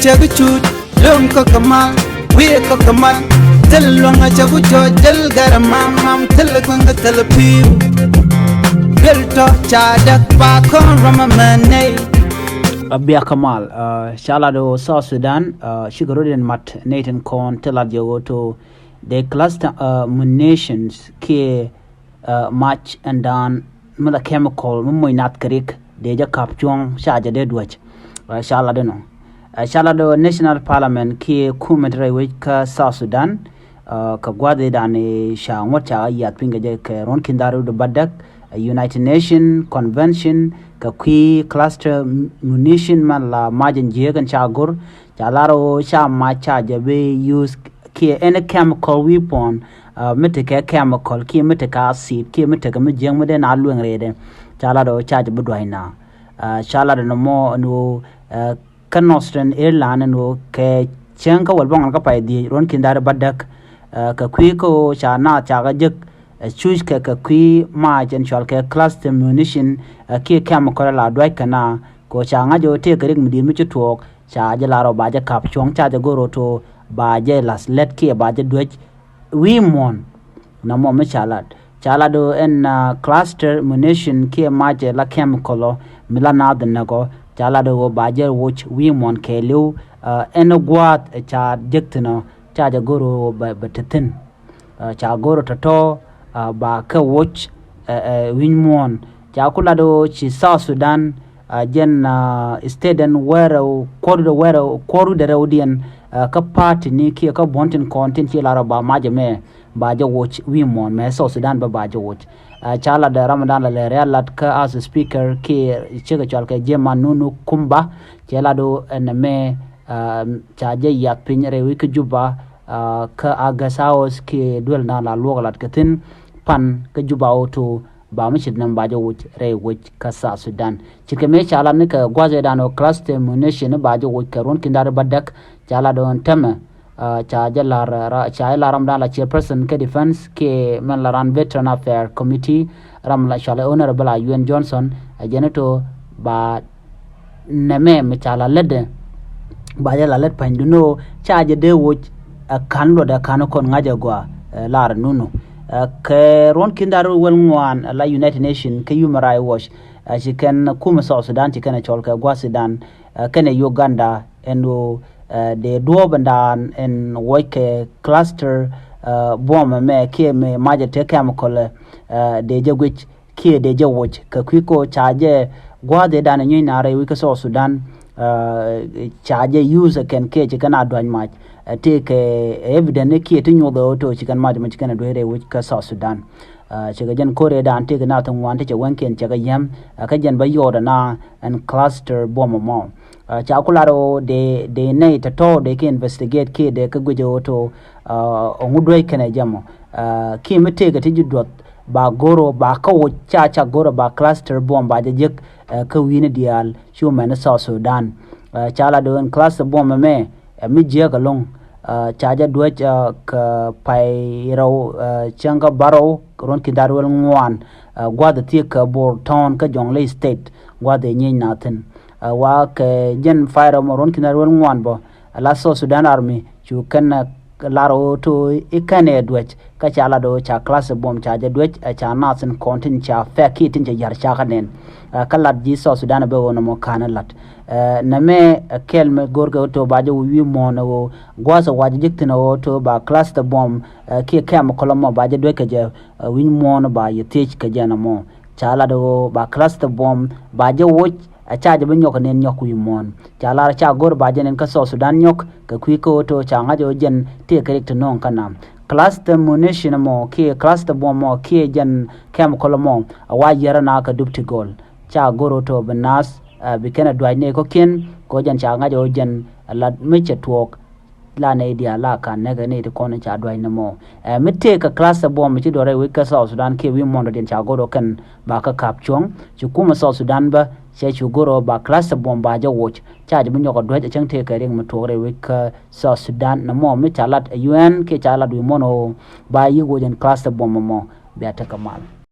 chaguchu lum ko kamal we ko kamal telonga chagu jojal garamam telkwanga telpi belto chadak pa kon ramamane Abia Kamal, Shalado South Sudan, Sugarodian Mat Nathan Korn, Teladio to the cluster munitions, K match and dan Mula chemical, Mummy Nat Creek, Deja Kapchong, Shaja Deadwatch, Shaladano. Shalado National Parliament, K Kumetre Wika South Sudan, Kagwade Dani Shamwacha, Yatpinga Ron Kindaru the Badak, United Nations Convention, Kakui cluster munition man la margin jegan chagur chalaro sha macha jabe use ki any chemical weapon miteke chemical ki miteka acid ki miteka mjeng meden alueng rede chalaro charge budwaina chalaro no mo no kanostren airline no ke chenka walbong ka pai di ron kindar badak kakui ko cha na chaga jek choose ke kui ma jen chol ke cluster munition ki chemical la dwai kana ko changa jo te kerik mdi mi chutok cha je la ro ba je kap chong cha je goro to ba je las let ki ba je dwai wi mon na mo me chala do en cluster munition ki ma je la chemical milana de nago chala do ba je watch wi mon ke lu en gwat cha jektino cha je goro ba tetin cha goro to ba ka watch winmon ja kula do chi South Sudan jen steden where koru de rodian ka party ni ki ka bontin content ki lara ba majame ba ja watch winmon me South Sudan ba ja watch chala da Ramadan la Läär lat ka as speaker ki chega chal ka jema nunu kumba chala do en me cha je ya pinyere wi ka juba ka agasaos ki dwel na la logalat katin pan ka juba auto ba mu shidnan ba je wuce rai wuce ka South Sudan cike me chala ne ka gwaze da no cluster munition ba je wuce karon kindar badak chala don tama cha je la cha la ram da la chairperson ke defense ke man la ran veteran affair committee ram la chala honorable UN Johnson jeneto ba neme me chala lede ba je la led pan duno cha je de wuce kan lo da kan kon ngaje gwa lar nunu ke ron kindaru wel ngwan la United Nation ke Human Rights Watch she can kuma South Sudan ti kana cholka gwa Sudan kana Uganda endo de duobandan en woke cluster bomb me ke me maje te chemical de je gwich ke de je watch ka kwiko chaje gwa de dan nyi na re wi ka South Sudan chaje use can ke kana dwan match take evidence ki tinyo do to chikan ma de chikan do re which ka South Sudan chiga jen kore da ante na tan wan te wanken chiga yam ka jen ba yoda na and cluster bomb mo cha kularo de nei to de ki investigate ki de ka guje to ngudoi kana jamo ki mete ga tiji dot ba goro ba ka wo cha goro ba cluster bomb ba je ka wini dial human South Sudan chala do cluster bomb me mi je ga long chaja duach ka pai raw changa baro ron kidarwel ngwan gwada ti ka bor town ka jongle state gwada nyi natin wa ka jen fire mo ron kidarwel ngwan bo la South Sudan army chu kan laro to ikane duach ka chala do cha class bom chaja duach cha natin content cha fake tin ja yar cha kanen kalat ji South Sudan be wono mo kanalat na me kelme gorga to baje wi mono gwasa waje jiktina to ba cluster bomb ke kam koloma baje do ke je win mono ba yete ke jana mo chala do ba cluster bomb baje wo a charge ben yok nen yok wi mon chala cha gor baje nen ka South Sudan yok ka kwiko to cha ngajo jen te correct non kanam cluster munition mo ke cluster bomb mo ke jen kam koloma wa yara na ka dupti gol cha goro to benas bikena dwaine ko ken ko jan cha ngajo jen la meche tuok la ne dia la kan ne ne de kono cha dwaine mo mitte ka class bomb ti dore wi ka South Sudan ke wi mondo den cha goro kan ba ka kapchong chu kuma South Sudan ba che chu goro ba class bomb ba ja watch cha de binyo ko dwaje chang te ka ring mo tore wi ka South Sudan na mo mi cha lat UN ke cha lat wi mono ba yi go jen class bomb mo be ta kamal